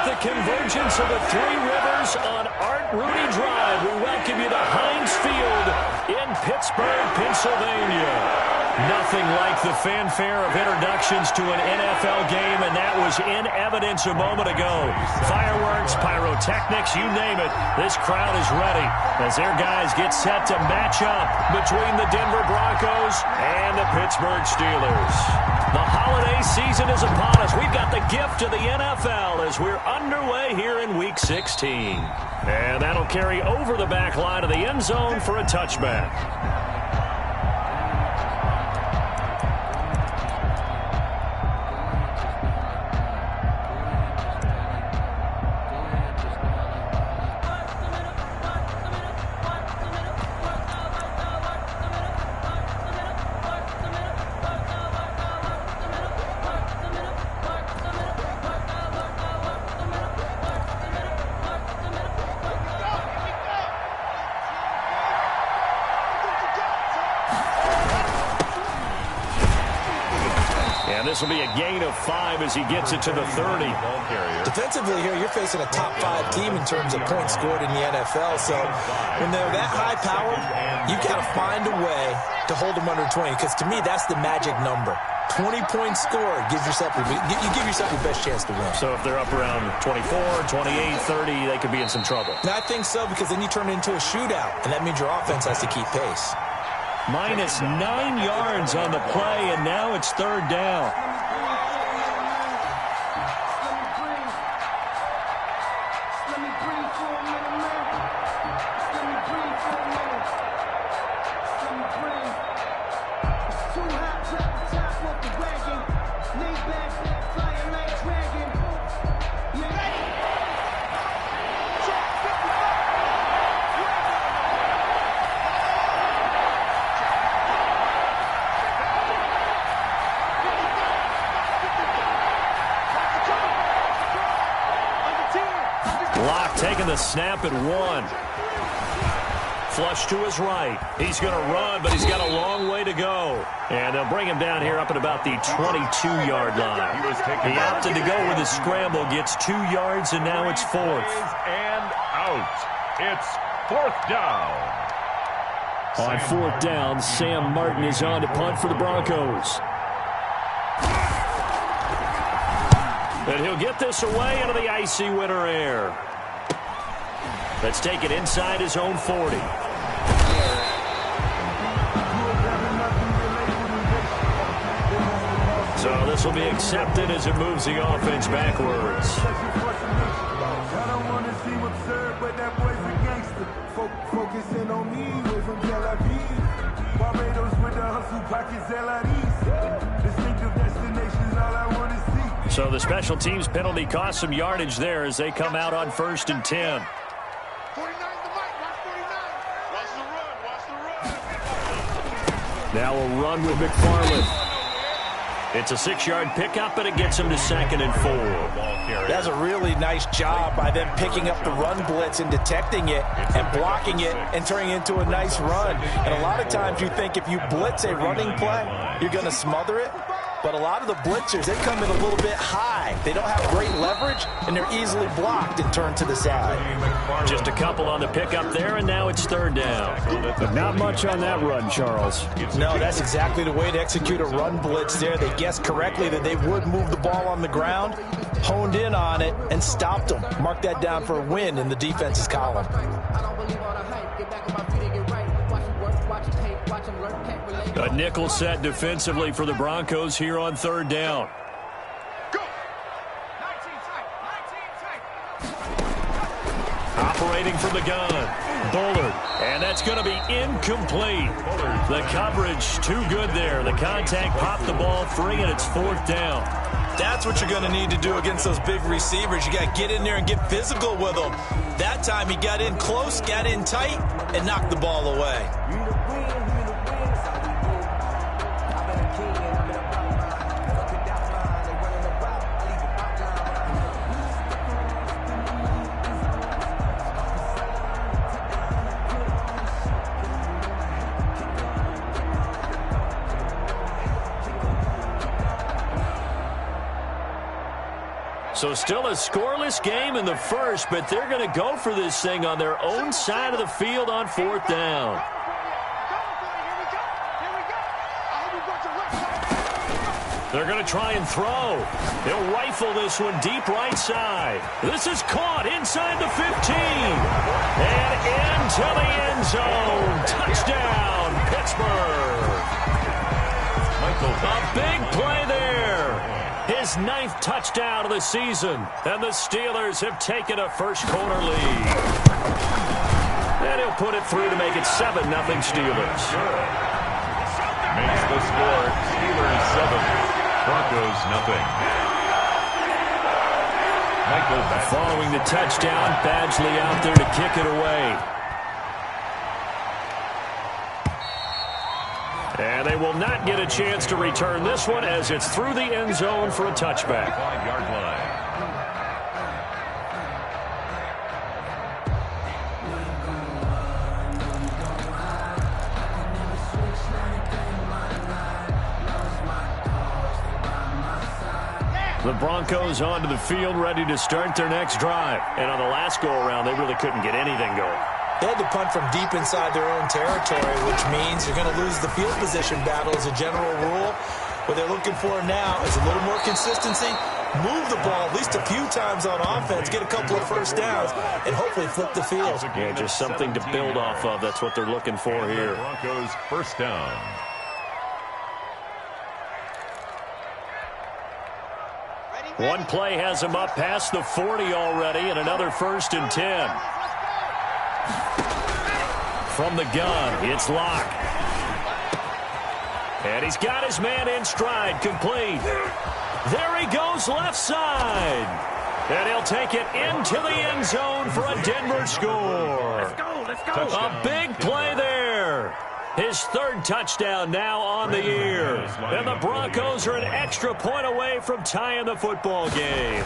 the convergence of the Three Rivers on Art Rooney Drive. We welcome you to Heinz Field in Pittsburgh, Pennsylvania. Nothing like the fanfare of introductions to an NFL game, and that was in evidence a moment ago. Fireworks, pyrotechnics, you name it. This crowd is ready as their guys get set to match up between the Denver Broncos and the Pittsburgh Steelers. The holiday season is upon us. We've got the gift of the NFL as we're underway here in Week 16. And that'll carry over the back line of the end zone for a touchback. This will be a gain of 5 as he gets it to the 30. Defensively here, you're facing a top-5 team in terms of points scored in the NFL. So when they're that high-powered, you got to find a way to hold them under 20. Because to me, that's the magic number. 20 points scored gives yourself you give yourself your best chance to win. So if they're up around 24, 28, 30, they could be in some trouble. And I think so, because then you turn it into a shootout, and that means your offense has to keep pace. Minus 9 yards on the play, and now it's third down. Taking the snap at 1. Flush to his right. He's going to run, but he's got a long way to go. And they'll bring him down here up at about the 22-yard line. He opted to go with his scramble, gets 2 yards, and now it's 4th. And out. It's 4th down. On 4th down, Sam Martin is on to punt for the Broncos. And he'll get this away into the icy winter air. Let's take it inside his own 40. So this will be accepted as it moves the offense backwards. So the special teams penalty cost some yardage there as they come out on 1st and 10. Now a run with McFarland. It's a 6-yard pickup, but it gets him to 2nd and 4. That's a really nice job by them picking up the run blitz and detecting it and blocking it and turning it into a nice run. And a lot of times you think if you blitz a running play, you're going to smother it. But a lot of the blitzers, they come in a little bit high. They don't have great leverage, and they're easily blocked and turned to the side. Just a couple on the pickup there, and now it's 3rd down. But not much on that run, Charles. No, that's exactly the way to execute a run blitz there. They guessed correctly that they would move the ball on the ground, honed in on it, and stopped them. Mark that down for a win in the defense's column. A nickel set defensively for the Broncos here on 3rd down. Operating from the gun, Bullard, and that's going to be incomplete. The coverage too good there. The contact popped the ball free, and it's 4th down. That's what you're going to need to do against those big receivers. You got to get in there and get physical with them. That time he got in close, got in tight, and knocked the ball away. So still a scoreless game in the first, but they're going to go for this thing on their own side of the field on 4th down. They're going to try and throw. They'll rifle this one deep right side. This is caught inside the 15. And into the end zone. Touchdown, Pittsburgh. A big play there. His 9th touchdown of the season. And the Steelers have taken a first-quarter lead. And he'll put it through to make it 7-0 Steelers. Makes the score Steelers 7. Broncos nothing. Following the touchdown, Badgley out there to kick it away. And they will not get a chance to return this one as it's through the end zone for a touchback. 5-yard line. The Broncos onto the field, ready to start their next drive. And on the last go-around, they really couldn't get anything going. They had to punt from deep inside their own territory, which means you're going to lose the field position battle as a general rule. What they're looking for now is a little more consistency, move the ball at least a few times on offense, get a couple of first downs, and hopefully flip the field. Yeah, just something to build off of. That's what they're looking for here. Broncos first down. One play has him up past the 40 already, and another 1st and 10. From the gun, it's Locke. And he's got his man in stride, complete. There he goes, left side. And he'll take it into the end zone for a Denver score. Let's go. A big play there. His 3rd touchdown now on the year. And the Broncos are an extra point away from tying the football game.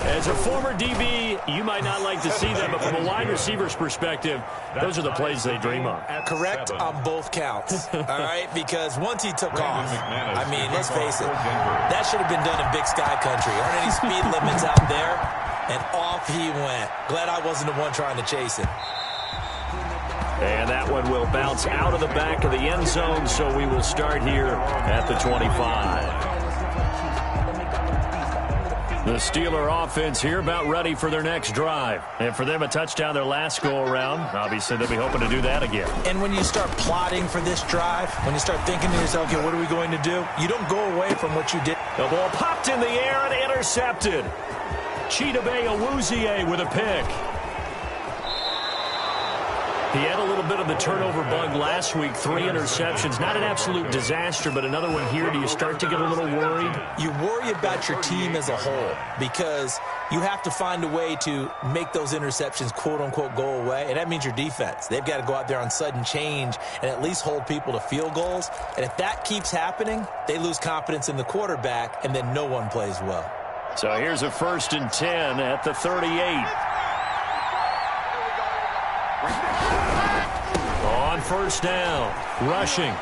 As a former DB, you might not like to see that, but from a wide receiver's perspective, those are the plays they dream of. Correct on both counts, all right? Because once he took off, I mean, let's face it, that should have been done in Big Sky Country. Aren't any speed limits out there? And off he went. Glad I wasn't the one trying to chase it. And that one will bounce out of the back of the end zone, so we will start here at the 25. The Steeler offense here about ready for their next drive. And for them, a touchdown their last go-around. Obviously, they'll be hoping to do that again. And when you start plotting for this drive, when you start thinking to yourself, okay, what are we going to do? You don't go away from what you did. The ball popped in the air and intercepted. Chidobe Awuzie with a pick. He had a little bit of the turnover bug last week, 3 interceptions. Not an absolute disaster, but another one here. Do you start to get a little worried? You worry about your team as a whole because you have to find a way to make those interceptions, quote-unquote, go away, and that means your defense. They've got to go out there on sudden change and at least hold people to field goals. And if that keeps happening, they lose confidence in the quarterback, and then no one plays well. So here's a 1st and 10 at the 38. On 1st down, rushing.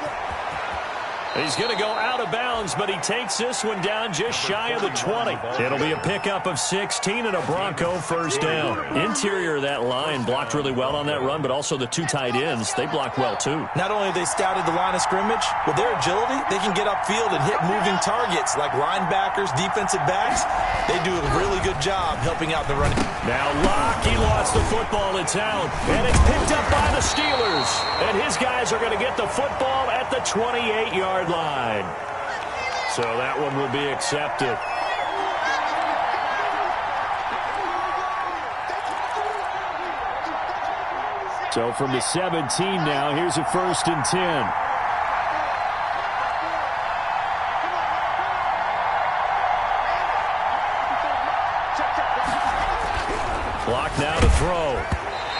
He's going to go out of bounds, but he takes this one down just shy of the 20. It'll be a pickup of 16 and a Bronco 1st down. Interior of that line blocked really well on that run, but also the 2 tight ends, they blocked well too. Not only have they scouted the line of scrimmage, with their agility, they can get upfield and hit moving targets like linebackers, defensive backs. They do a really good job helping out the running. Now Locke, he lost the football. It's out, and it's picked up by the Steelers. And his guys are going to get the football at the 28-yard line. So that one will be accepted. So from the 17 now, here's a 1st and 10. Clock now to throw.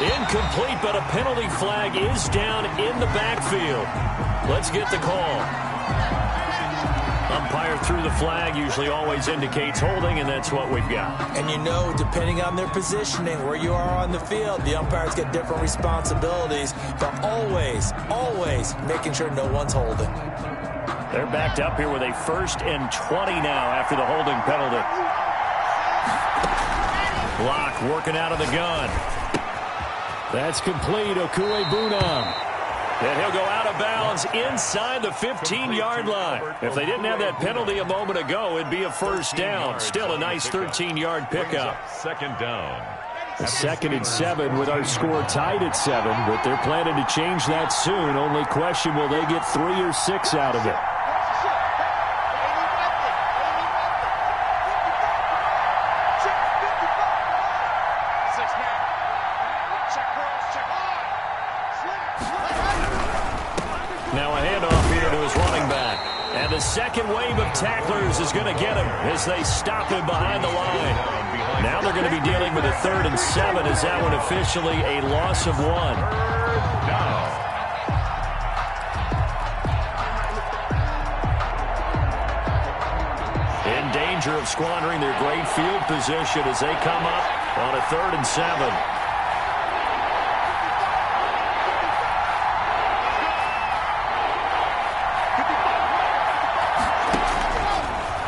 Incomplete, but a penalty flag is down in the backfield. Let's get the call. Umpire threw the flag, usually always indicates holding, and that's what we've got. And you know, depending on their positioning, where you are on the field, the umpires get different responsibilities, but always making sure no one's holding. They're backed up here with a 1st and 20 now after the holding penalty. Block working out of the gun. That's complete. Okuebunam. And he'll go out of bounds inside the 15-yard line. If they didn't have that penalty a moment ago, it'd be a first down. Still a nice 13-yard pickup. Second down. A 2nd and 7 with our score tied at 7, but they're planning to change that soon. Only question, will they get 3 or 6 out of it? Now a handoff here to his running back. And the second wave of tacklers is going to get him as they stop him behind the line. Now they're going to be dealing with a 3rd and 7. Is that one officially a loss of 1? In danger of squandering their great field position as they come up on a 3rd and 7.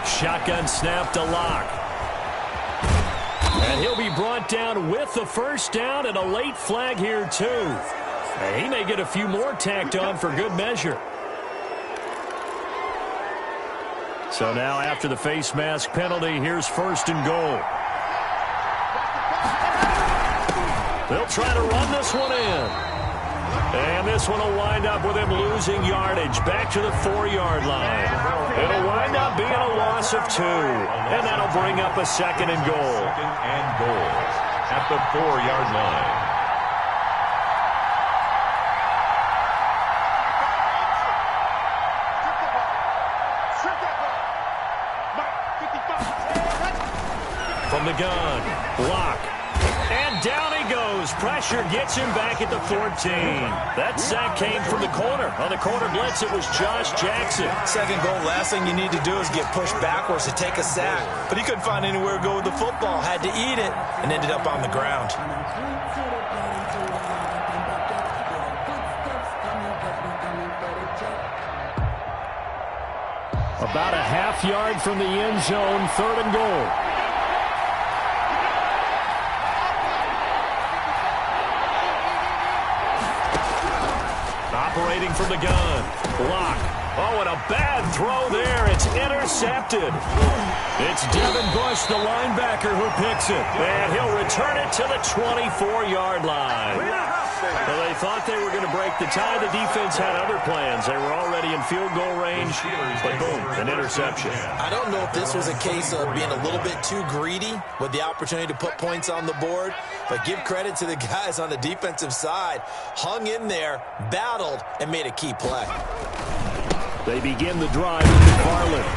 Shotgun snap to Locke. And he'll be brought down with the first down and a late flag here, too. He may get a few more tacked on for good measure. So now after the face mask penalty, here's 1st and goal. They'll try to run this one in. And this one will wind up with him losing yardage back to the 4-yard line. It'll wind up being a loss of 2. And that'll bring up a 2nd and goal. 2nd and goal at the 4-yard line. From the gun, block. And down he goes. Pressure gets him back at the 14. That sack came from the corner. On the corner blitz, it was Josh Jackson. 2nd goal, last thing you need to do is get pushed backwards to take a sack. But he couldn't find anywhere to go with the football. Had to eat it and ended up on the ground. About a half yard from the end zone, 3rd and goal. Operating from the gun. Block. Oh, and a bad throw there. It's intercepted. It's Devin Bush, the linebacker, who picks it. And he'll return it to the 24-yard line. Well, they thought they were going to break the tie. The defense had other plans. They were already in field goal range. But boom, an interception. I don't know if this was a case of being a little bit too greedy with the opportunity to put points on the board. But give credit to the guys on the defensive side. Hung in there, battled, and made a key play. They begin the drive with McFarland.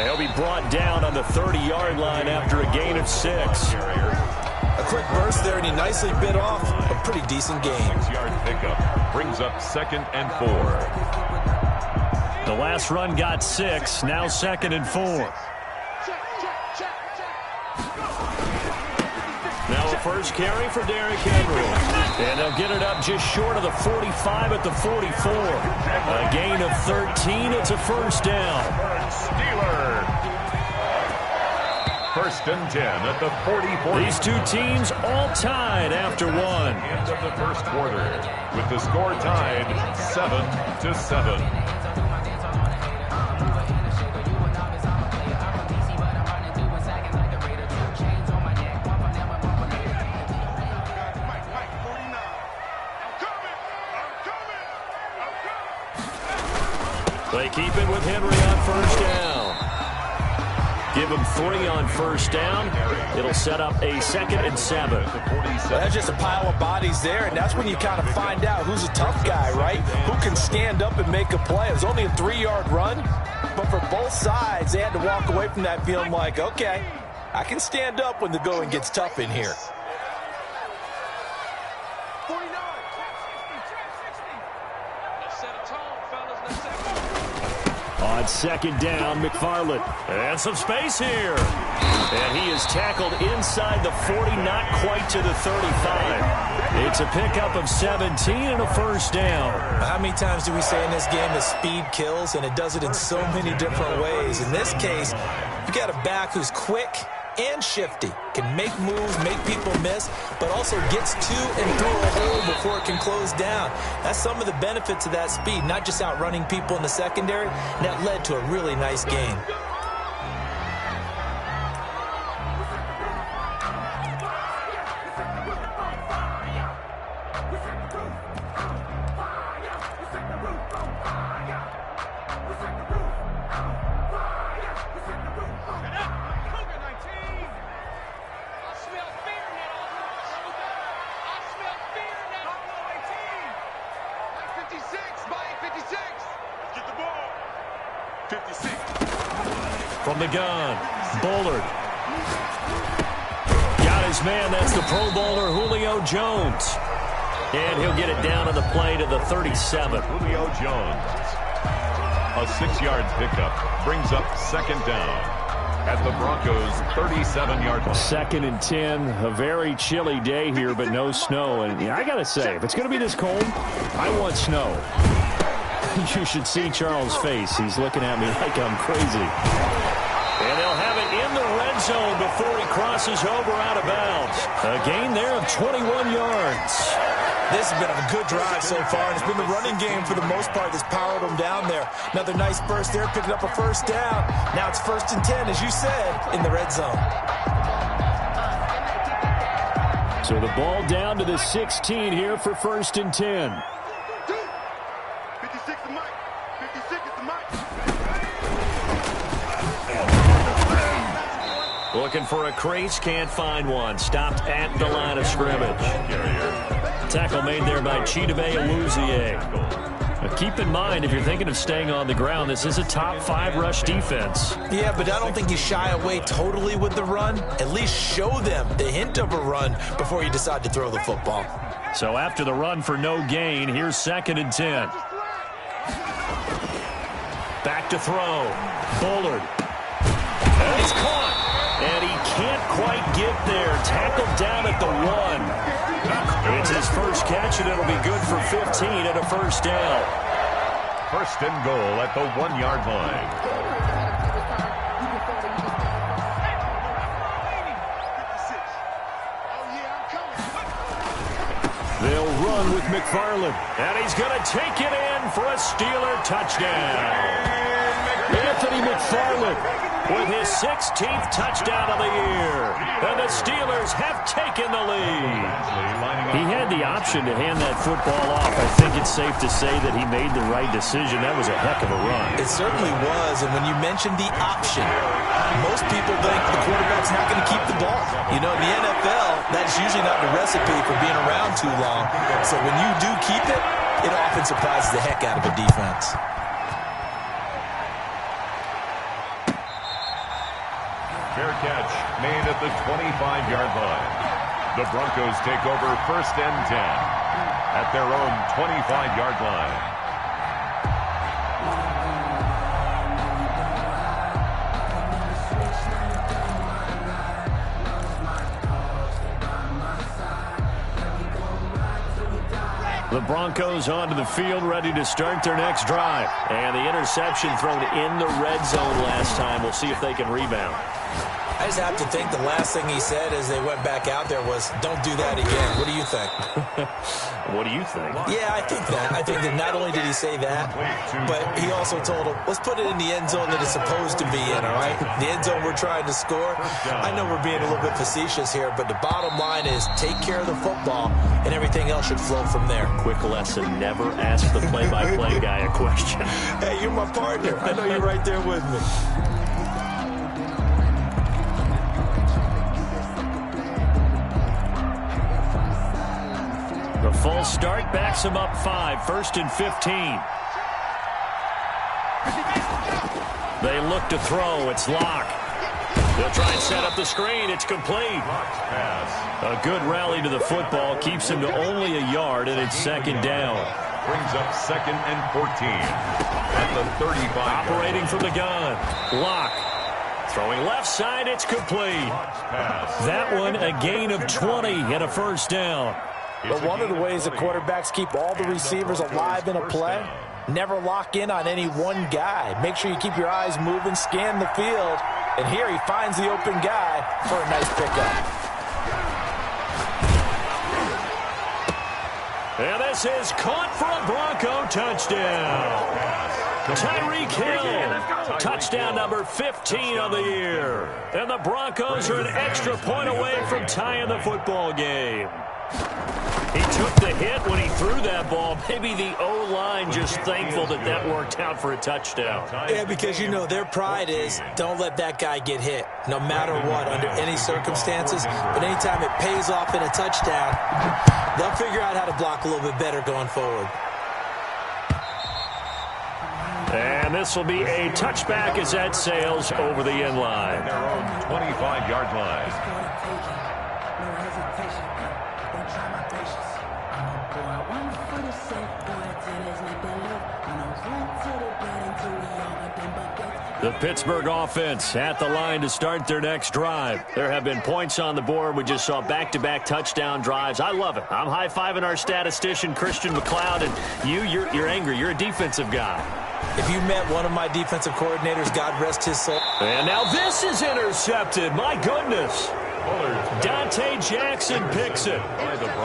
He'll be brought down on the 30-yard line after a gain of 6. A quick burst there, and he nicely bit off a pretty decent game. 6-yard pickup brings up 2nd and 4. The last run got 6, now 2nd and 4. Now a first carry for Derrick Henry. And they'll get it up just short of the 45 at the 44. A gain of 13. It's a first down. Steeler. 1st and 10 at the 44. These two teams all tied after 1. End of the first quarter with the score tied 7-7. They keep it with Henry on first down. Give him 3 on first down. It'll set up a 2nd and 7. Well, that's just a pile of bodies there, and that's when you kind of find out who's a tough guy, right? Who can stand up and make a play. It was only a 3-yard run, but for both sides, they had to walk away from that feeling like, okay, I can stand up when the going gets tough in here. On 2nd down, McFarland. And some space here. And he is tackled inside the 40, not quite to the 35. It's a pickup of 17 and a first down. How many times do we say in this game that speed kills, and it does it in so many different ways? In this case, you got a back who's quick, and shifty. Can make moves, make people miss, but also gets to and through a hole before it can close down. That's some of the benefits of that speed, not just outrunning people in the secondary. And that led to a really nice game. From the gun, Bullard. Got his man, that's the Pro Bowler Julio Jones. And he'll get it down on the play to the 37. Julio Jones. A 6-yard pickup brings up second down at the Broncos' 37-yard line. 2nd and 10, a very chilly day here, but no snow. And I got to say, if it's going to be this cold, I want snow. You should see Charles' face. He's looking at me like I'm crazy. And they'll have it in the red zone before he crosses over out of bounds. A gain there of 21 yards. This has been a good drive so far, and it's been the running game for the most part that's powered them down there. Another nice burst there, picking up a first down. Now it's 1st and 10, as you said, in the red zone. So the ball down to the 16 here for 1st and 10. Looking for a crease, can't find one. Stopped at the line of scrimmage. Tackle made there by Chidobe Awuzie. Keep in mind, if you're thinking of staying on the ground, this is a top 5 rush defense. Yeah, but I don't think you shy away totally with the run. At least show them the hint of a run before you decide to throw the football. So after the run for no gain, here's 2nd and 10. Back to throw. Bullard. And he's caught. And he can't quite get there. Tackled down at the 1. It's his first catch, and it'll be good for 15 and a first down. 1st and goal at the 1-yard line. They'll run with McFarland. And he's going to take it in for a Steeler touchdown. Anthony McFarland with his 16th touchdown of the year. And the Steelers have taken the lead. He had the option to hand that football off. I think it's safe to say that he made the right decision. That was a heck of a run. It certainly was. And when you mentioned the option, most people think the quarterback's not going to keep the ball. You know, in the NFL, that's usually not the recipe for being around too long. So when you do keep it, it often surprises the heck out of a defense. Fair catch made at the 25-yard line. The Broncos take over 1st and 10 at their own 25-yard line. The Broncos onto the field, ready to start their next drive. And the interception thrown in the red zone last time. We'll see if they can rebound. I just have to think the last thing he said as they went back out there was, don't do that again. What do you think? What do you think? Yeah, I think that. I think that not only did he say that, but he also told him, let's put it in the end zone that it's supposed to be in, all right? The end zone we're trying to score. I know we're being a little bit facetious here, but the bottom line is take care of the football, and everything else should flow from there. Quick lesson, never ask the play-by-play guy a question. Hey, you're my partner. I know you're right there with me. The false start backs him up 5, 1st and 15. They look to throw. It's Locke. They'll try and set up the screen. It's complete. A good rally to the football. Keeps him to only a yard, and it's 2nd down. Brings up 2nd and 14 at the 35. Operating from the gun. Locke. Throwing left side. It's complete. That one a gain of 20 and a first down. But one of the ways the quarterbacks keep all the receivers alive in a play, never lock in on any one guy. Make sure you keep your eyes moving, scan the field, And here he finds the open guy for a nice pickup. And this is caught for a Bronco touchdown. Tyreek Hill, touchdown number 15 of the year. And the Broncos are an extra point away from tying the football game. He took the hit when he threw that ball. Maybe the O-line just thankful that that worked out for a touchdown. Yeah, because, you know, their pride is don't let that guy get hit, no matter what, under any circumstances. But anytime it pays off in a touchdown, they'll figure out how to block a little bit better going forward. And this will be a touchback as that sails over the end line. Their own 25-yard line. The Pittsburgh offense at the line to start their next drive. There have been points on the board. We just saw back-to-back touchdown drives. I love it. I'm high-fiving our statistician, Christian McLeod, and you're angry. You're a defensive guy. If you met one of my defensive coordinators, God rest his soul. And now this is intercepted. My goodness. Dante Jackson picks it.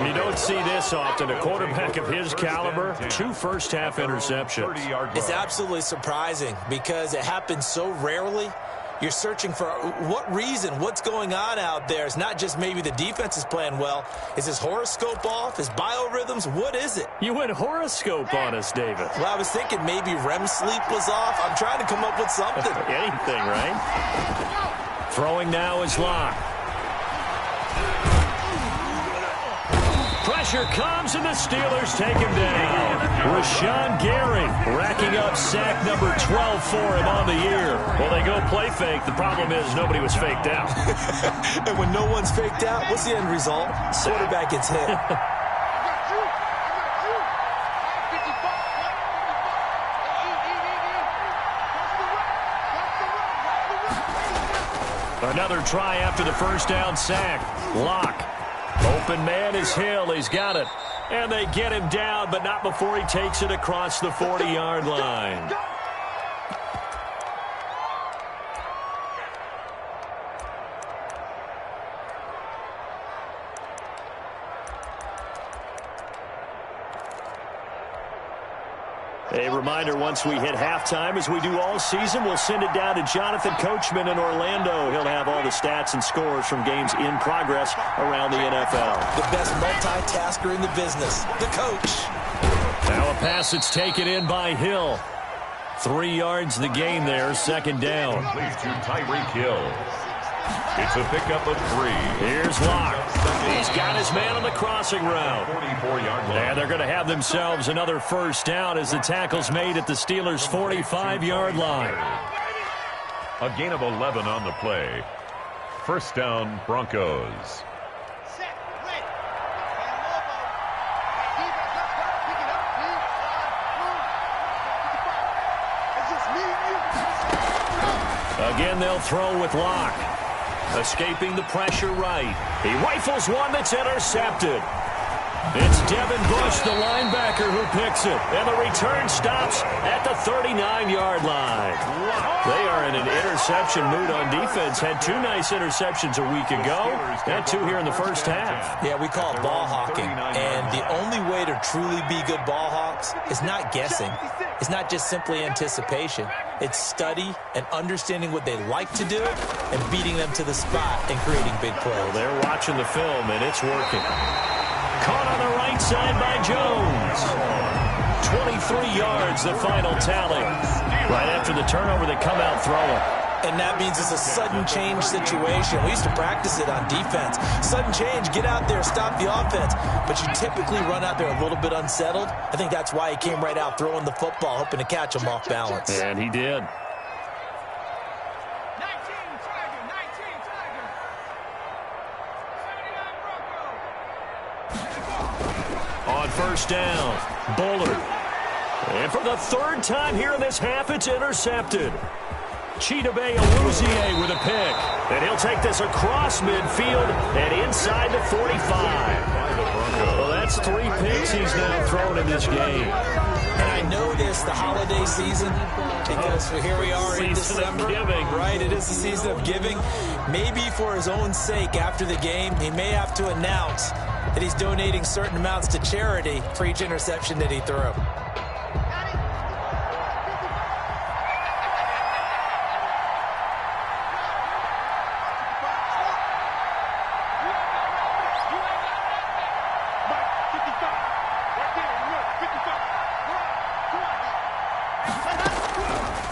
You don't see this often. A quarterback of his caliber, 2 first-half interceptions. It's absolutely surprising because it happens so rarely. You're searching for what reason, what's going on out there. It's not just maybe the defense is playing well. Is his horoscope off? His biorhythms? What is it? You went horoscope on us, David. Well, I was thinking maybe REM sleep was off. I'm trying to come up with something. Anything, right? Throwing now is Locke. Pressure comes, and the Steelers take him down. Rashawn Gary racking up sack number 12 for him on the year. Well, they go play fake. The problem is nobody was faked out. And when no one's faked out, what's the end result? Quarterback gets hit. Another try after the first down sack. Locke. Open man is Hill. He's got it. And they get him down, but not before he takes it across the 40-yard line. A reminder, once we hit halftime, as we do all season, we'll send it down to Jonathan Coachman in Orlando. He'll have all the stats and scores from games in progress around the NFL. The best multitasker in the business, the coach. Now a pass that's taken in by Hill. 3 yards the gain there, second down. Complete to Tyreek Hill. It's a pickup of 3. Here's Locke. He's got his man on the crossing route. 44-yard line. And they're going to have themselves another first down as the tackle's made at the Steelers' 45-yard line. A gain of 11 on the play. First down, Broncos. Again, they'll throw with Locke. Escaping the pressure right. He rifles one that's intercepted. It's Devin Bush, the linebacker, who picks it. And the return stops at the 39-yard line. They are in an interception mood on defense. Had 2 nice interceptions a week ago. Had 2 here in the first half. Yeah, we call it ball hawking. And the only way to truly be good ball hawks is not guessing. It's not just simply anticipation. It's study and understanding what they like to do and beating them to the spot and creating big plays. Well, they're watching the film, and it's working. Caught on the right side by Jones. 23 yards, the final tally. Right after the turnover, they come out throwing. And that means it's a sudden change situation. We used to practice it on defense. Sudden change, get out there, stop the offense. But you typically run out there a little bit unsettled. I think that's why he came right out throwing the football, hoping to catch him off balance. And he did. On first down, Bullard. And for the 3rd time here in this half, it's intercepted. Chidobe Awuzie with a pick. And he'll take this across midfield and inside the 45. Well, that's 3 picks he's now thrown in this game. And I know this, the holiday season, because here we are in December, right? It is the season of giving. Maybe for his own sake, after the game, he may have to announce that he's donating certain amounts to charity for each interception that he threw.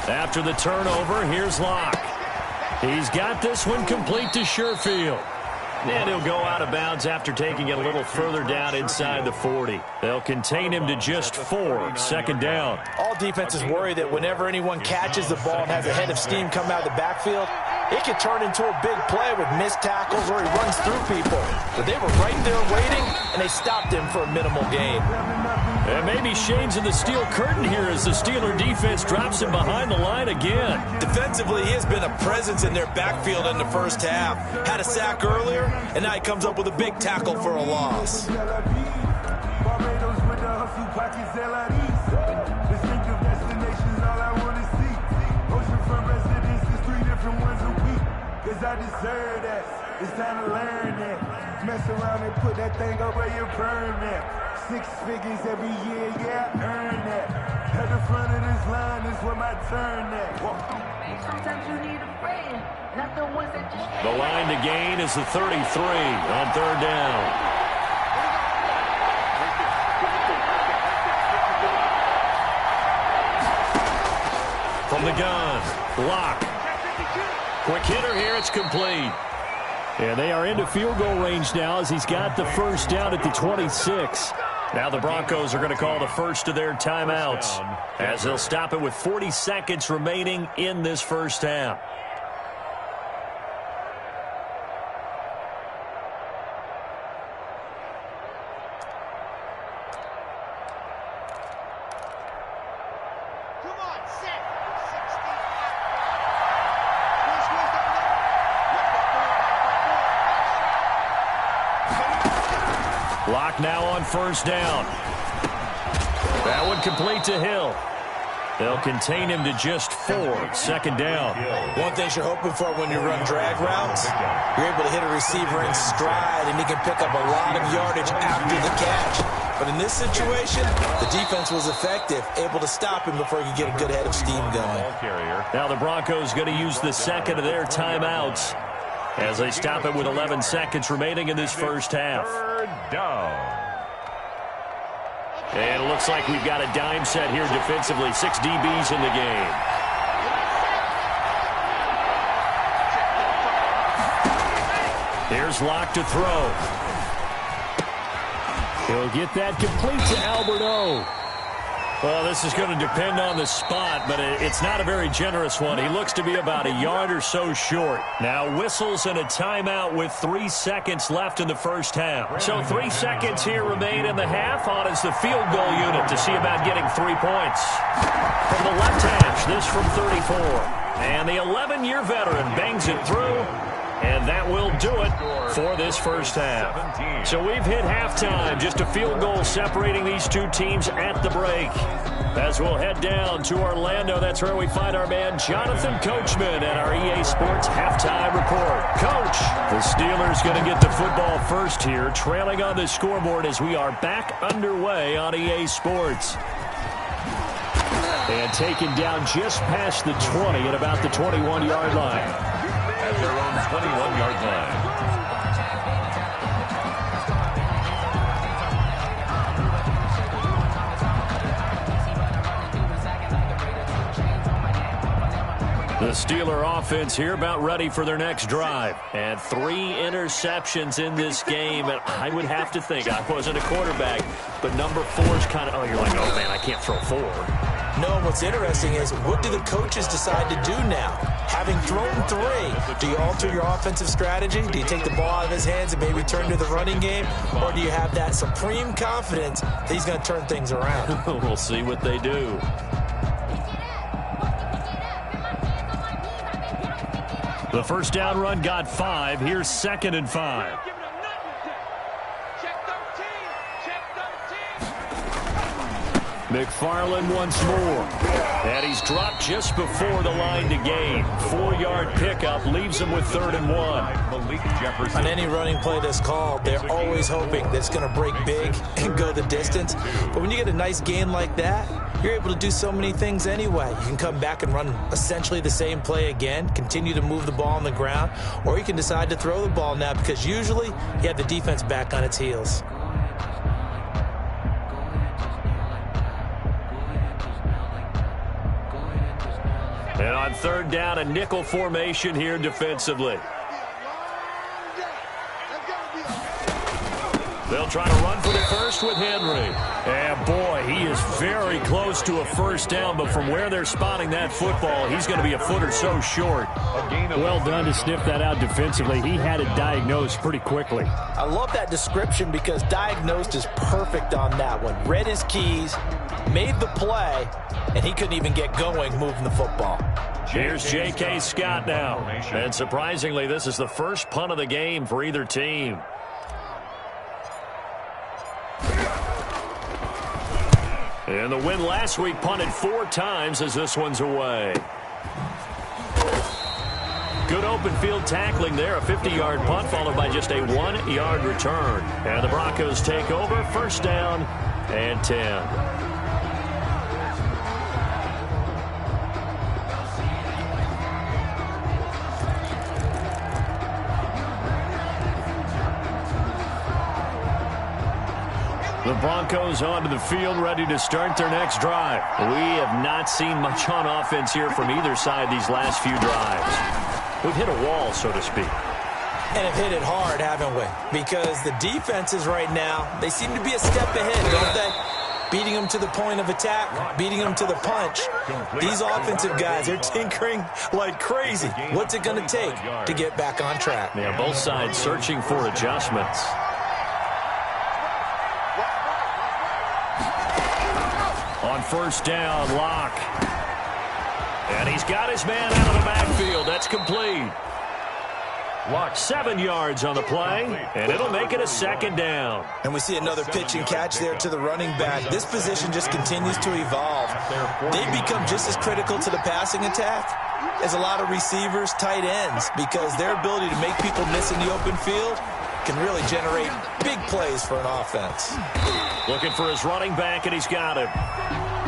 After the turnover, here's Locke. He's got this one complete to Sherfield. And he'll go out of bounds after taking it a little further down inside the 40. They'll contain him to just 4, second down. All defenses worry that whenever anyone catches the ball and has a head of steam come out of the backfield, it can turn into a big play with missed tackles or he runs through people. But they were right there waiting, and they stopped him for a minimal gain. And maybe Shane's in the steel curtain here as the Steeler defense drops him behind the line again. Defensively, he has been a presence in their backfield in the first half. Had a sack earlier, and now he comes up with a big tackle for a loss. I deserve that. It's time to learn that. Mess around and put that thing up where you burn that. 6 figures every year, yeah, I earn that. At the front of this line is where my turn at. Sometimes you need a friend, not the ones that just... The line to gain is the 33 on third down. From the gun, Locke. Quick hitter here, it's complete. And they are into field goal range now as he's got the first down at the 26. Now the Broncos are going to call the first of their timeouts as they'll stop it with 40 seconds remaining in this first half. Locke now on first down. That one complete to Hill. They'll contain him to just 4, second down. One thing you're hoping for when you run drag routes, you're able to hit a receiver in stride, and he can pick up a lot of yardage after the catch. But in this situation, the defense was effective, able to stop him before he could get a good head of steam going. Now the Broncos going to use the second of their timeouts as they stop it with 11 seconds remaining in this first half. Third down. And it looks like we've got a dime set here defensively. 6 DBs in the game. Here's Locke to throw. He'll get that complete to Albert O. Well, this is going to depend on the spot, but it's not a very generous one. He looks to be about a yard or so short. Now whistles and a timeout with 3 seconds left in the first half. So 3 seconds here remain in the half. On is the field goal unit to see about getting 3 points. From the left hash, this from 34. And the 11-year veteran bangs it through. And that will do it for this first half. So we've hit halftime. Just a field goal separating these two teams at the break. As we'll head down to Orlando, that's where we find our man Jonathan Coachman at our EA Sports Halftime Report. Coach, the Steelers going to get the football first here, trailing on the scoreboard as we are back underway on EA Sports. And taken down just past the 20 at about the 21-yard line. At their own 21-yard line. The Steeler offense here about ready for their next drive. And 3 interceptions in this game. And I would have to think, I wasn't a quarterback, but number 4 is kind of, oh, you're like, oh, man, I can't throw 4. No, what's interesting is, what do the coaches decide to do now? Having thrown 3, do you alter your offensive strategy? Do you take the ball out of his hands and maybe turn to the running game? Or do you have that supreme confidence that he's going to turn things around? We'll see what they do. The first down run got 5. Here's 2nd and 5. McFarland once more. And he's dropped just before the line to gain. 4-yard pickup leaves him with 3rd and 1. On any running play that's called, they're always hoping that it's going to break big and go the distance. But when you get a nice gain like that, you're able to do so many things anyway. You can come back and run essentially the same play again, continue to move the ball on the ground, or you can decide to throw the ball now because usually you have the defense back on its heels. And on 3rd down, a nickel formation here defensively. They'll try to run for the first with Henry. And boy, he is very close to a first down, but from where they're spotting that football, he's going to be a foot or so short. Well done to sniff that out defensively. He had it diagnosed pretty quickly. I love that description because diagnosed is perfect on that one. Read his keys, made the play, and he couldn't even get going moving the football. Here's J.K. Scott now. And surprisingly, this is the first punt of the game for either team. And the win last week punted 4 times as this one's away. Good open field tackling there. A 50-yard punt followed by just a 1-yard return. And the Broncos take over. 1st down and 10. The Broncos onto the field, ready to start their next drive. We have not seen much on offense here from either side these last few drives. We've hit a wall, so to speak. And have hit it hard, haven't we? Because the defenses right now, they seem to be a step ahead, don't they? Beating them to the point of attack, beating them to the punch. These offensive guys, they're tinkering like crazy. What's it going to take to get back on track? Yeah, both sides searching for adjustments. On 1st down, Locke. And he's got his man out of the backfield. That's complete. Locke 7 yards on the play, and it'll make it a 2nd down. And we see another pitch and catch there to the running back. This position just continues to evolve. They become just as critical to the passing attack as a lot of receivers, tight ends, because their ability to make people miss in the open field can really generate big plays for an offense. Looking for his running back, and he's got him.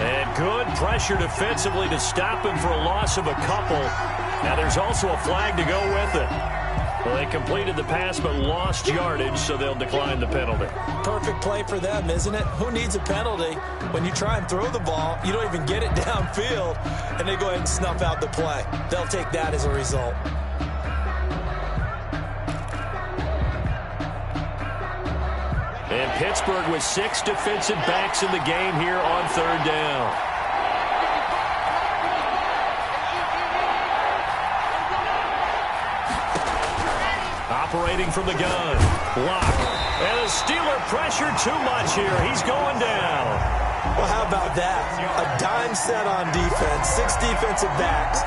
And good pressure defensively to stop him for a loss of a couple. Now there's also a flag to go with it. Well, they completed the pass but lost yardage, so they'll decline the penalty. Perfect play for them, isn't it? Who needs a penalty? When you try and throw the ball, you don't even get it downfield, and they go ahead and snuff out the play. They'll take that as a result. And Pittsburgh with 6 defensive backs in the game here on 3rd down. Operating from the gun. Locke. And the Steeler pressure too much here. He's going down. Well, how about that? A dime set on defense. 6 defensive backs.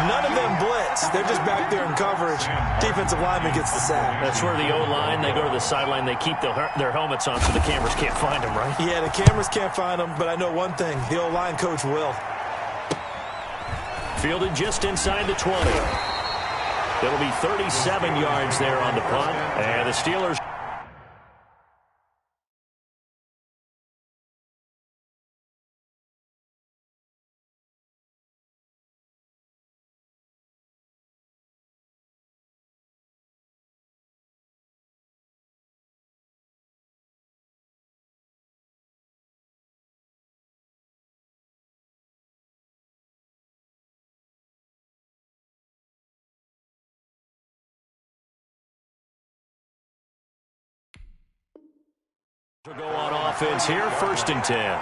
None of them blitz. They're just back there in coverage. Defensive lineman gets the sack. That's where the O-line, they go to the sideline, they keep their helmets on so the cameras can't find them, right? Yeah, the cameras can't find them, but I know one thing. The O-line coach will. Fielded just inside the 20. It'll be 37 yards there on the punt. And the Steelers. To go on offense here, 1st and 10.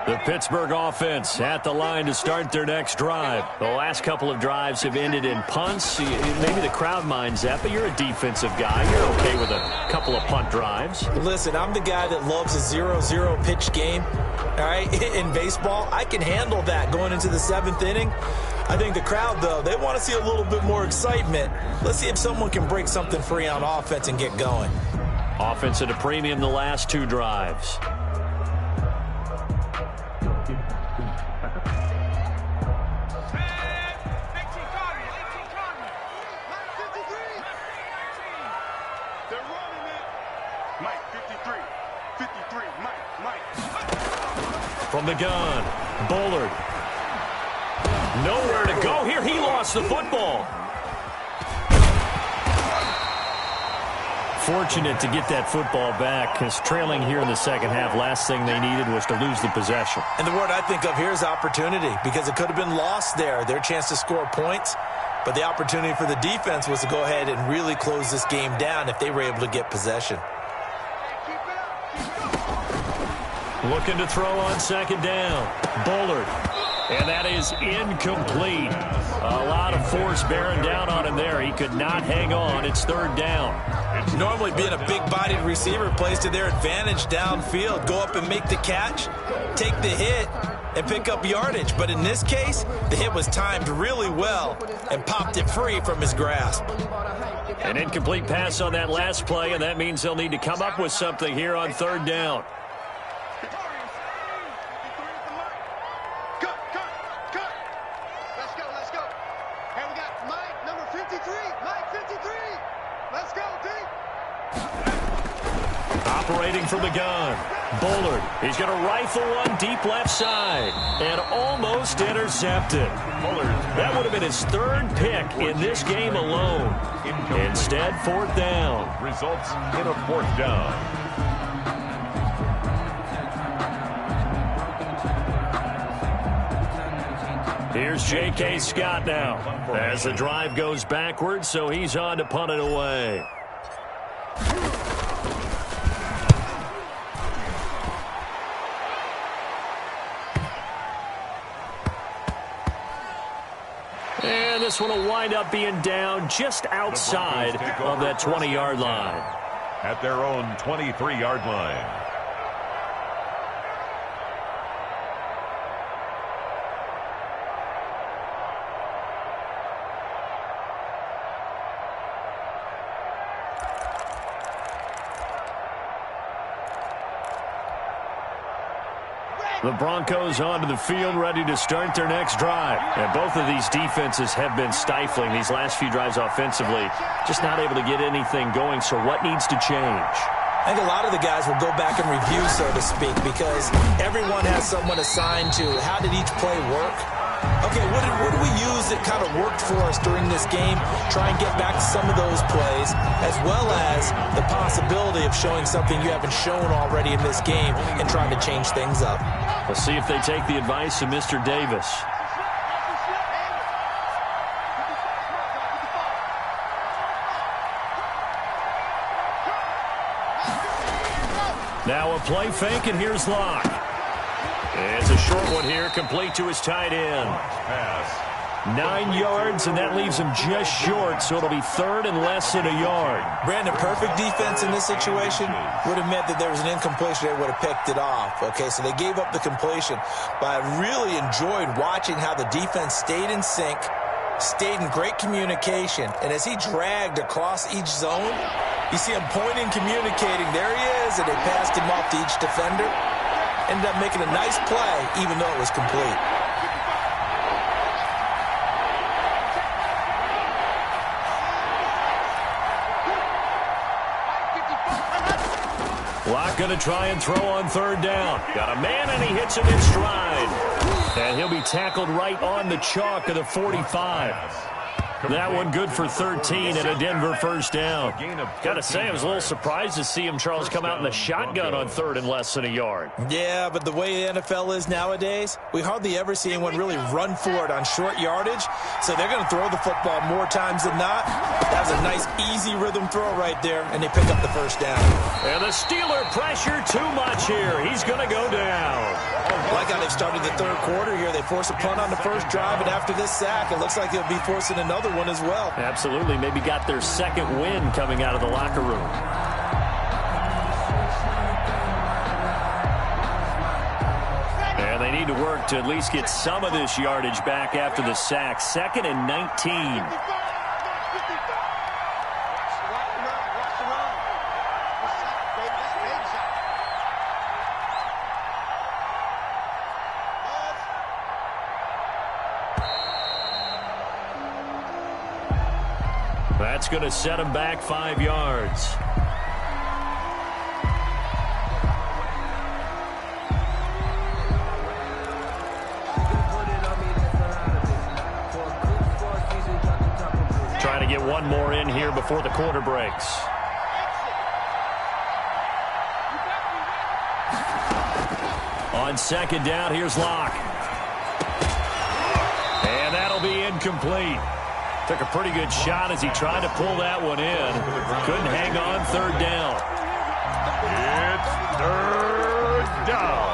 The Pittsburgh offense at the line to start their next drive. The last couple of drives have ended in punts. Maybe the crowd minds that, but you're a defensive guy. You're okay with a couple of punt drives. Listen, I'm the guy that loves a 0-0 pitch game. All right, in baseball, I can handle that going into the 7th inning. I think the crowd, though, they want to see a little bit more excitement. Let's see if someone can break something free on offense and get going. Offense at a premium the last 2 drives. From the gun, Bullard. Nowhere to go here. He lost the football. Fortunate to get that football back, because trailing here in the second half, last thing they needed was to lose the possession. And the word I think of here is opportunity, because it could have been lost there. Their chance to score points, but the opportunity for the defense was to go ahead and really close this game down if they were able to get possession. Looking to throw on second down. Bullard. And that is incomplete. A lot of force bearing down on him there. He could not hang on. It's 3rd down. Normally being a big-bodied receiver plays to their advantage downfield. Go up and make the catch, take the hit, and pick up yardage. But in this case, the hit was timed really well and popped it free from his grasp. An incomplete pass on that last play, and that means they'll need to come up with something here on 3rd down. Operating from the gun. Bullard. He's going to rifle one deep left side. And almost intercepted. Bullard. That would have been his 3rd pick in this game alone. Instead, 4th down. Results in a 4th down. Here's J.K. Scott now as the drive goes backwards, so he's on to punt it away. And this one will wind up being down just outside of that 20-yard line. At their own 23-yard line. The Broncos onto the field, ready to start their next drive. And both of these defenses have been stifling these last few drives offensively. Just not able to get anything going, so what needs to change? I think a lot of the guys will go back and review, so to speak, because everyone has someone assigned to how did each play work. Okay, what did we use that kind of worked for us during this game? Try and get back to some of those plays, as well as the possibility of showing something you haven't shown already in this game and trying to change things up. We'll see if they take the advice of Mr. Davis. Now a play fake, and here's Locke. It's a short one here, complete to his tight end. 9 yards, and that leaves him just short, so it'll be 3rd and less than a yard. Brandon, perfect defense in this situation would have meant that there was an incompletion. They would have picked it off. Okay, so they gave up the completion. But I really enjoyed watching how the defense stayed in sync, stayed in great communication, and as he dragged across each zone, you see him pointing, communicating. There he is, and they passed him off to each defender. Ended up making a nice play, even though it was complete. Locke going to try and throw on 3rd down. Got a man, and he hits him in stride. And he'll be tackled right on the chalk of the 45. That one good for 13 and a Denver 1st down. Got to say, I was a little surprised to see him, Charles, come out in the shotgun on 3rd and less than a yard. Yeah, but the way the NFL is nowadays, we hardly ever see anyone really run for it on short yardage. So they're going to throw the football more times than not. That was a nice, easy rhythm throw right there, and they pick up the 1st down. And the Steeler pressure too much here. He's going to go down. Like I started the third quarter here. They forced a punt on the first drive, and after this sack, it looks like they'll be forcing another one as well. Absolutely. Maybe got their second win coming out of the locker room. And they need to work to at least get some of this yardage back after the sack. 2nd and 19. That's going to set him back 5 yards. Trying to get one more in here before the quarter breaks. On 2nd down, here's Locke. And that'll be incomplete. Took a pretty good shot as he tried to pull that one in. Couldn't hang on 3rd down. It's 3rd down.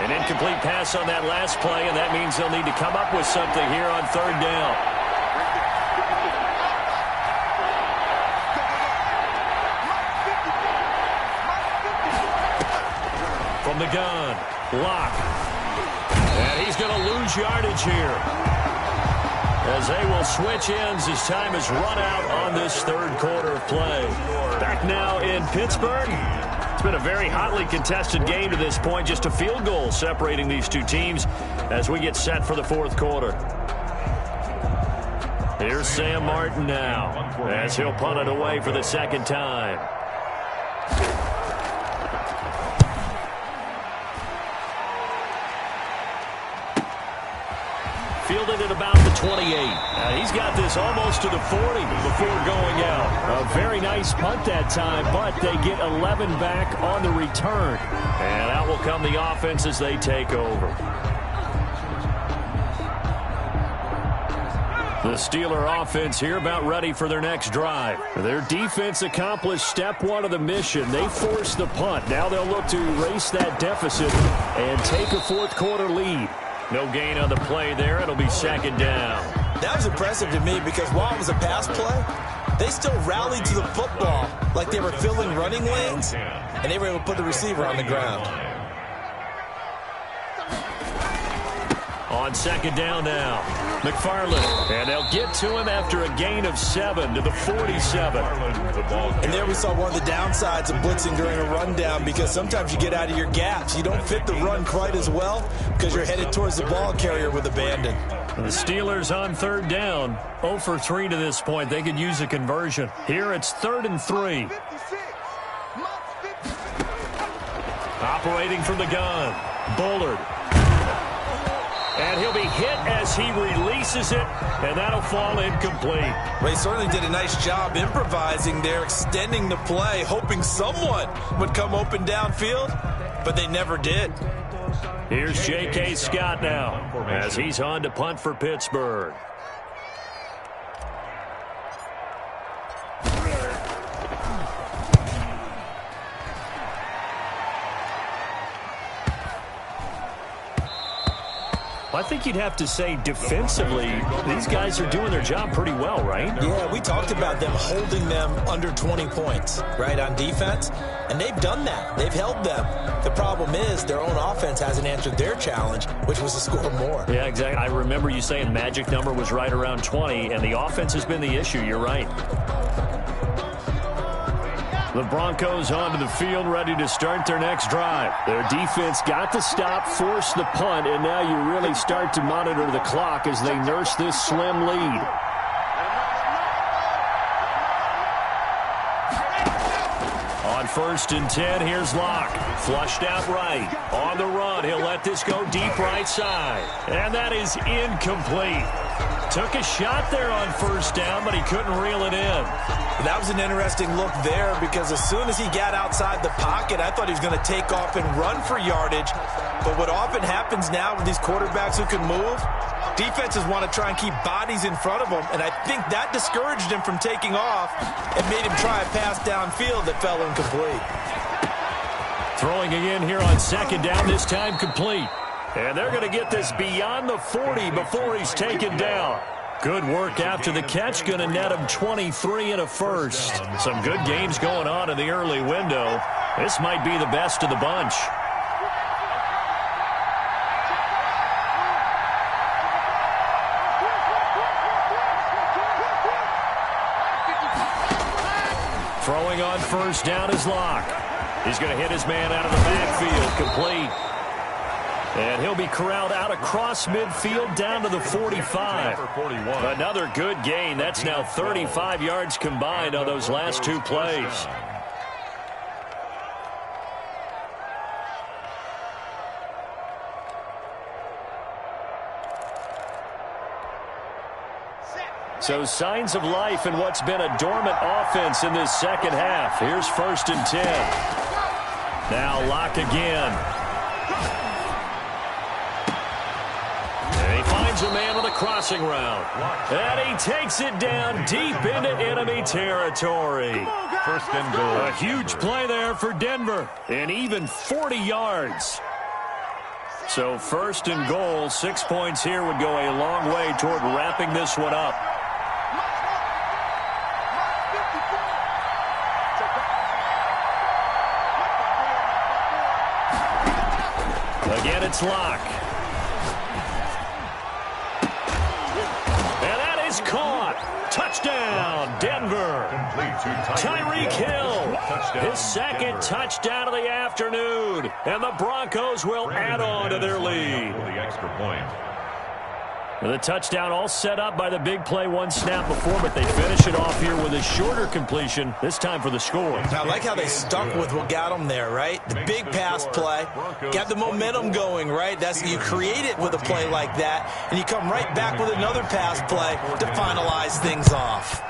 An incomplete pass on that last play, and that means they'll need to come up with something here on 3rd down. From the gun, Locke. And he's going to lose yardage here, as they will switch ends as time has run out on this 3rd quarter of play. Back now in Pittsburgh. It's been a very hotly contested game to this point. Just a field goal separating these two teams as we get set for the 4th quarter. Here's Sam Martin now as he'll punt it away for the 2nd time. Fielded at about the 28. He's got this almost to the 40 before going out. A very nice punt that time, but they get 11 back on the return. And out will come the offense as they take over. The Steeler offense here about ready for their next drive. Their defense accomplished step 1 of the mission. They forced the punt. Now they'll look to erase that deficit and take a 4th quarter lead. No gain on the play there. It'll be 2nd down. That was impressive to me because while it was a pass play, they still rallied to the football like they were filling running lanes, and they were able to put the receiver on the ground. On 2nd down now, McFarland. And they'll get to him after a gain of 7 to the 47. And there we saw one of the downsides of blitzing during a rundown, because sometimes you get out of your gaps. You don't fit the run quite as well because you're headed towards the ball carrier with abandon. The Steelers on 3rd down, 0 for 3 to this point. They could use a conversion. Here it's 3rd and 3. Operating from the gun, Bullard. And he'll be hit as he releases it, and that'll fall incomplete. Well, he certainly did a nice job improvising there, extending the play, hoping someone would come open downfield, but they never did. Here's J.K. Scott now as he's on to punt for Pittsburgh. I think you'd have to say defensively, these guys are doing their job pretty well, right? Yeah, we talked about them holding them under 20 points, right, on defense. And they've done that. They've held them. The problem is their own offense hasn't answered their challenge, which was to score more. Yeah, exactly. I remember you saying magic number was right around 20, and the offense has been the issue. You're right. The Broncos onto the field, ready to start their next drive. Their defense got the stop, forced the punt, and now you really start to monitor the clock as they nurse this slim lead. On 1st and 10, here's Locke. Flushed out right. On the run, he'll let this go deep right side. And that is incomplete. Took a shot there on 1st down, but he couldn't reel it in. That was an interesting look there, because as soon as he got outside the pocket, I thought he was going to take off and run for yardage. But what often happens now with these quarterbacks who can move, Defenses want to try and keep bodies in front of them, and I think that discouraged him from taking off and made him try a pass downfield that fell incomplete. Throwing again here on second down, this time complete. And they're going to get this beyond the 40 before he's taken down. Good work after the catch, going to net him 23 and a first. Some good games going on in the early window. This might be the best of the bunch. Throwing on first down is Locke. He's going to hit his man out of the backfield, complete. And he'll be corralled out across midfield down to the 45. Another good gain. That's now 35 yards combined on those last two plays. So signs of life in what's been a dormant offense in this second half. Here's 1st and 10. Now Locke again. And he finds a man on the crossing route. And he takes it down deep into enemy territory. 1st and goal. A huge play there for Denver. And even 40 yards. So 1st and goal, 6 points here would go a long way toward wrapping this one up. Again, it's Locke. And that is caught. Touchdown, Denver. Tyreek Hill, his second touchdown of the afternoon. And the Broncos will add on to their lead. The extra point. And the touchdown all set up by the big play one snap before, but they finish it off here with a shorter completion, this time for the score. I like how they stuck with what got them there, right? The big pass play, got the momentum going, right? That's you create it with a play like that, and you come right back with another pass play to finalize things off.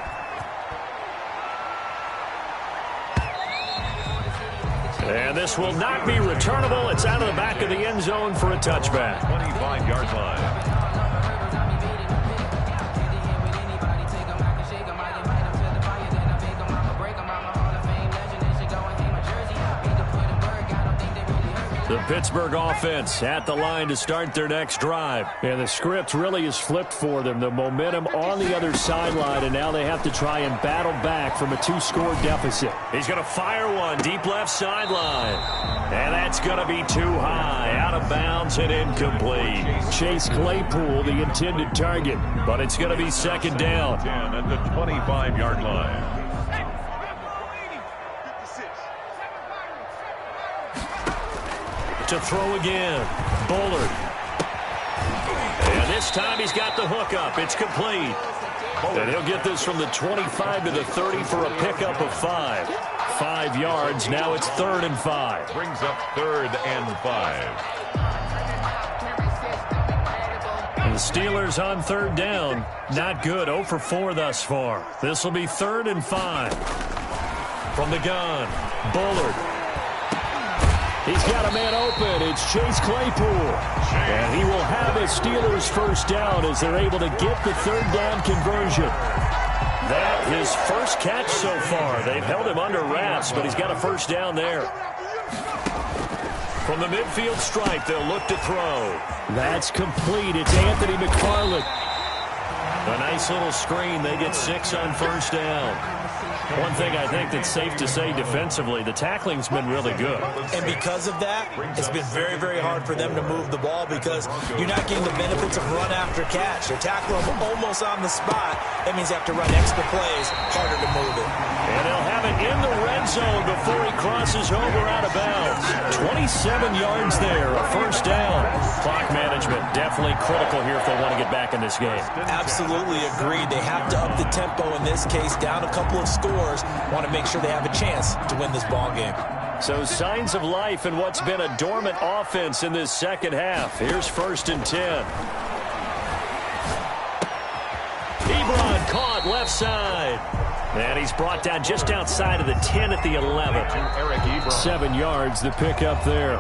And this will not be returnable. It's out of the back of the end zone for a touchback. 25-yard line. The Pittsburgh offense at the line to start their next drive. And the script really is flipped for them. The momentum on the other sideline, and now they have to try and battle back from a 2-score deficit. He's going to fire one deep left sideline. And that's going to be too high, out of bounds and incomplete. Chase Claypool, the intended target, but it's going to be second down. At the 25-yard line. To throw again, Bullard. And this time he's got the hook up. It's complete. And he'll get this from the 25 to the 30 for a pickup of 5. 5 yards. Now it's 3rd and 5. Brings up 3rd and 5. And the Steelers on 3rd down. Not good. 0 for 4 thus far. This will be 3rd and 5. From the gun, Bullard. He's got a man open. It's Chase Claypool. And he will have a Steelers first down as they're able to get the 3rd down conversion. That his first catch so far. They've held him under wraps, but he's got a first down there. From the midfield stripe, they'll look to throw. That's complete. It's Anthony McFarland. A nice little screen. They get 6 on first down. One thing I think that's safe to say defensively, the tackling's been really good. And because of that, it's been very, very hard for them to move the ball because you're not getting the benefits of run after catch. They're tackling them almost on the spot. That means you have to run extra plays, harder to move it. And they'll have it in the red zone before he crosses over out of bounds. 27 yards there, a first down. Clock management definitely critical here if they want to get back in this game. Absolutely agreed. They have to up the tempo in this case, down a couple of scores. Want to make sure they have a chance to win this ball game. So signs of life in what's been a dormant offense in this second half. Here's 1st and 10. Ebron caught left side. And he's brought down just outside of the 10 at the 11. 7 yards to pick up there.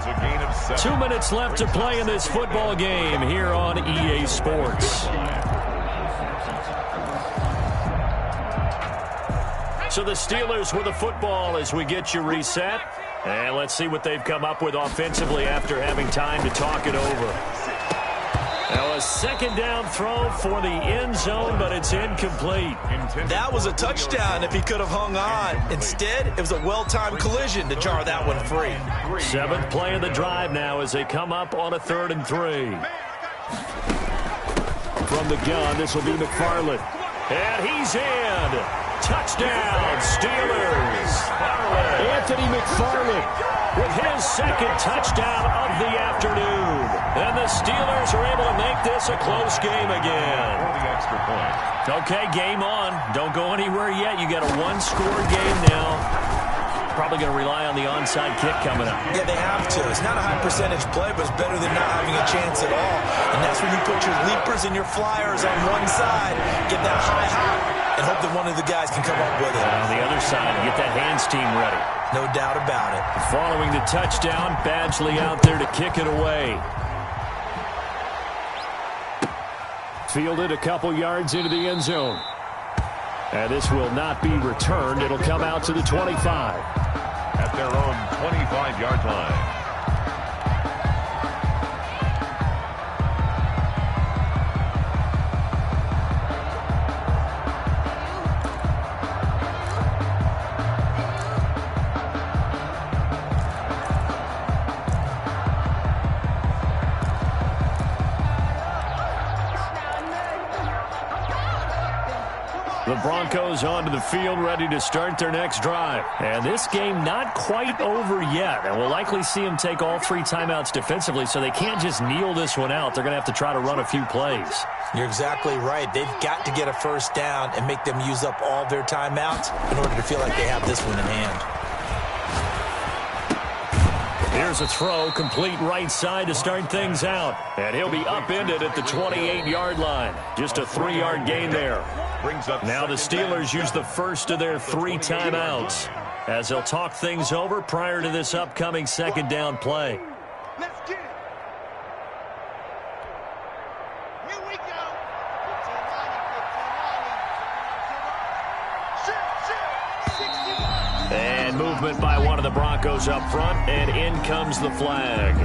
2 minutes left to play in this football game here on EA Sports. So the Steelers with the football as we get you reset. And let's see what they've come up with offensively after having time to talk it over. Now a second down throw for the end zone, but it's incomplete. That was a touchdown if he could have hung on. Instead, it was a well-timed collision to jar that one free. 7th play of the drive now as they come up on a 3rd and 3. From the gun, this will be McFarland. And he's in. Touchdown, Steelers. Anthony McFarland with his 2nd touchdown of the afternoon. And the Steelers are able to make this a close game again. The extra point. Okay, game on. Don't go anywhere yet. You got a 1-score game now. Probably going to rely on the onside kick coming up. Yeah, they have to. It's not a high percentage play, but it's better than not having a chance at all. And that's when you put your leapers and your flyers on one side, get that high hop, and hope that one of the guys can come up with it. And on the other side, get that hands team ready. No doubt about it. Following the touchdown, Badgley out there to kick it away. fielded a couple yards into the end zone. And this will not be returned. It'll come out to the 25. At their own 25-yard line. The Broncos onto the field, ready to start their next drive. And this game not quite over yet. And we'll likely see them take all three timeouts defensively, so they can't just kneel this one out. They're going to have to try to run a few plays. You're exactly right. They've got to get a first down and make them use up all their timeouts in order to feel like they have this one in hand. Here's a throw, complete right side to start things out. And he'll be upended at the 28-yard line. Just a 3-yard gain there. Now the Steelers use the first of their 3 timeouts as they'll talk things over prior to this upcoming second down play. Let's get it. Here we go. 15-90, 15-90. 61. And movement by one of the Broncos up front, and in comes the flag.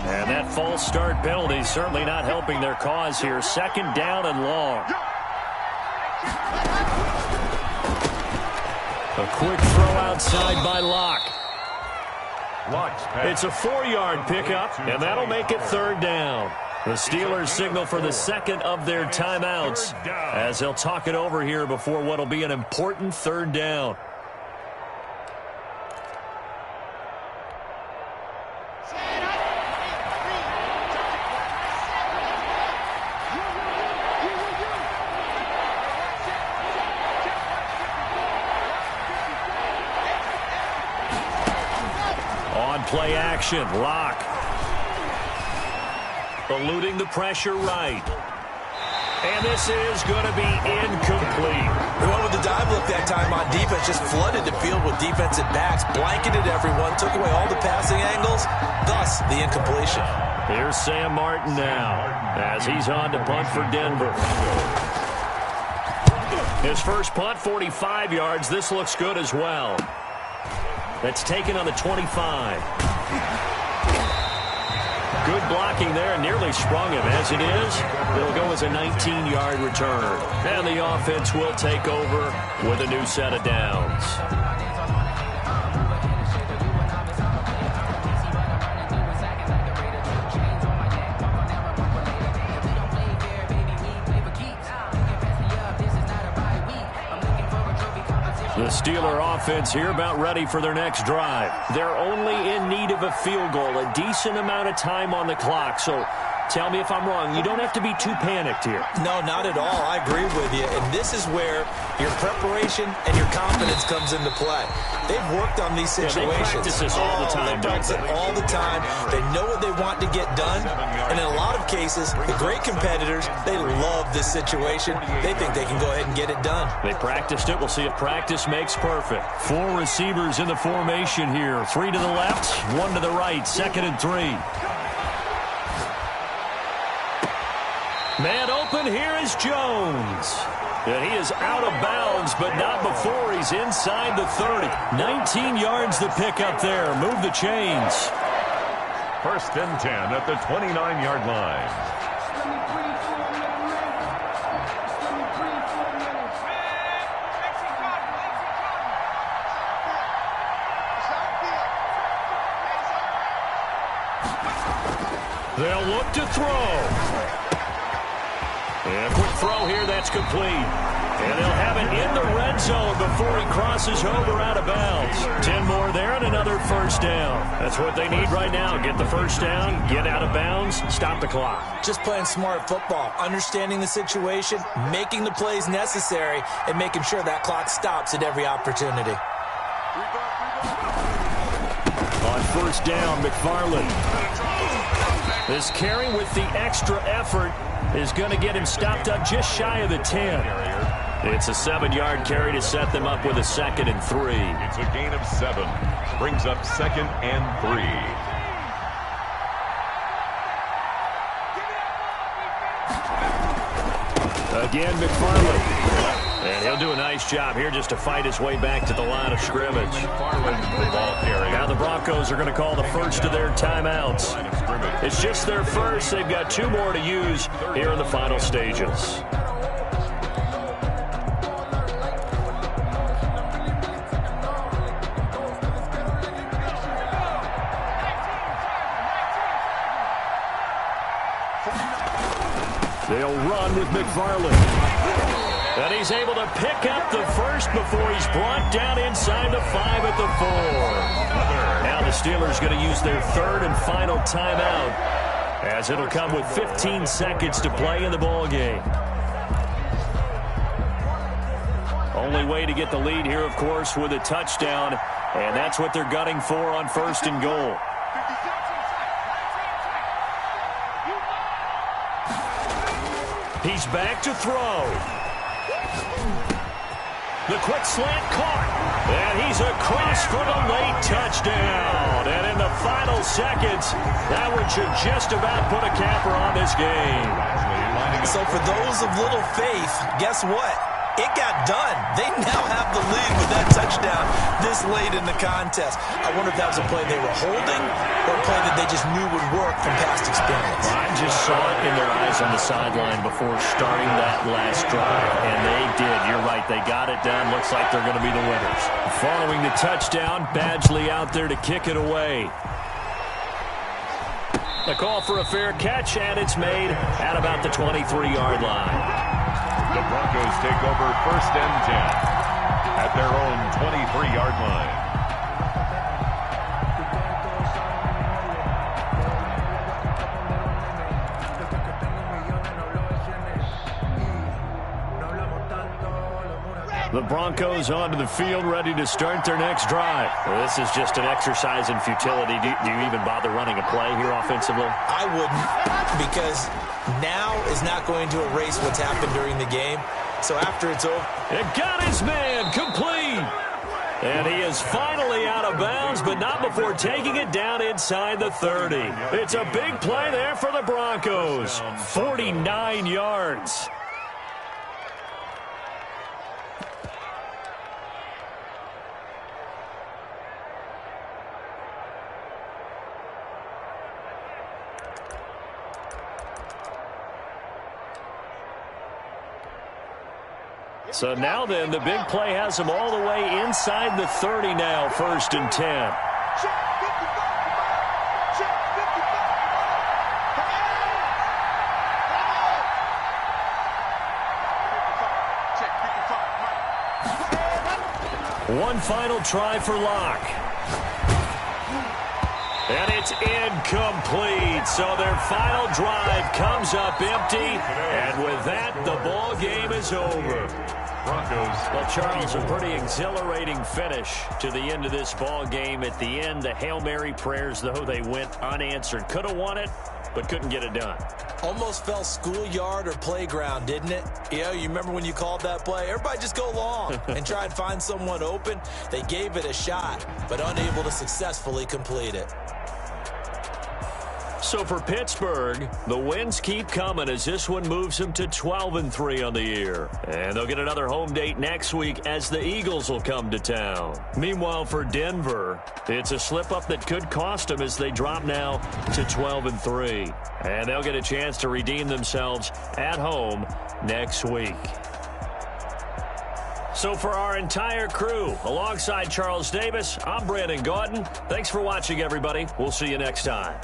And that false start penalty certainly not helping their cause here. Second down and long. A quick throw outside by Locke. It's a 4-yard pickup, and that'll make it third down. The Steelers signal for the second of their timeouts as they'll talk it over here before what'll be an important third down. On play action, Locke. Eluding the pressure right. And this is going to be incomplete. We went with the dive look that time on defense. Just flooded the field with defensive backs. Blanketed everyone. Took away all the passing angles. Thus, the incompletion. Here's Sam Martin now as he's on to punt for Denver. His first punt, 45 yards. This looks good as well. That's taken on the 25. Good blocking there, and nearly sprung him. As it is, it'll go as a 19-yard return. And the offense will take over with a new set of downs. The Steeler offense here about ready for their next drive. They're only in need of a field goal, a decent amount of time on the clock. So Tell me if I'm wrong. You don't have to be too panicked here. No, not at all. I agree with you. And this is where your preparation and your confidence comes into play. They've worked on these situations. Yeah, they practice this all the time. They practice it all the time. They know what they want to get done. And in a lot of cases, the great competitors, they love this situation. They think they can go ahead and get it done. They practiced it. We'll see if practice makes perfect. 4 receivers in the formation here. 3 to the left, 1 to the right. 2nd and 3. Man open, here is Jones. And he is out of bounds, but not before he's inside the 30. 19 yards to pick up there. Move the chains. 1st and 10 at the 29-yard line. They'll look to throw. And a quick throw here, that's complete. And they'll have it in the red zone before he crosses over out of bounds. 10 more there and another 1st down. That's what they need right now. Get the 1st down, get out of bounds, stop the clock. Just playing smart football, understanding the situation, making the plays necessary, and making sure that clock stops at every opportunity. On 1st down, McFarland. This carry with the extra effort is going to get him stopped up just shy of the 10. It's a 7-yard carry to set them up with a 2nd and 3. It's a gain of 7. Brings up 2nd and 3. Again, McFarland. And he'll do a nice job here just to fight his way back to the line of scrimmage. Now the Broncos are going to call the first of their timeouts. It's just their first. They've got 2 more to use here in the final stages. They'll run with McFarland. And he's able to pick up the first before he's brought down inside the 5 at the 4. Now the Steelers going to use their 3rd and final timeout as it'll come with 15 seconds to play in the ball game. Only way to get the lead here, of course, with a touchdown, and that's what they're gunning for on 1st and goal. He's back to throw. The quick slant caught. And he's across for the late touchdown. And in the final seconds, that one should just about put a capper on this game. So for those of little faith, guess what? It got done. They now have the lead with that touchdown this late in the contest. I wonder if that was a play they were holding or a play that they just knew would work from past experience. I just saw it in their eyes on the sideline before starting that last drive, and they did. You're right. They got it done. Looks like they're going to be the winners. Following the touchdown, Badgley out there to kick it away. A call for a fair catch, and it's made at about the 23-yard line. The Broncos take over 1st and 10 at their own 23-yard line. The Broncos onto the field, ready to start their next drive. Well, this is just an exercise in futility. Do you even bother running a play here offensively? I wouldn't, because now is not going to erase what's happened during the game. So after it's over. It got his man complete. And he is finally out of bounds, but not before taking it down inside the 30. It's a big play there for the Broncos. 49 yards. So now then, the big play has him all the way inside the 30 now, 1st and 10. One final try for Locke. And it's incomplete. So their final drive comes up empty. And with that, the ball game is over. Broncos. Well, Charles, a pretty exhilarating finish to the end of this ball game. At the end, the Hail Mary prayers, though, they went unanswered. Could have won it, but couldn't get it done. Almost felt schoolyard or playground, didn't it? Yeah, you remember when you called that play? Everybody just go long and try and find someone open. They gave it a shot, but unable to successfully complete it. So for Pittsburgh, the wins keep coming as this one moves them to 12-3 on the year. And they'll get another home date next week as the Eagles will come to town. Meanwhile, for Denver, it's a slip-up that could cost them as they drop now to 12-3. And they'll get a chance to redeem themselves at home next week. So for our entire crew, alongside Charles Davis, I'm Brandon Gaudin. Thanks for watching, everybody. We'll see you next time.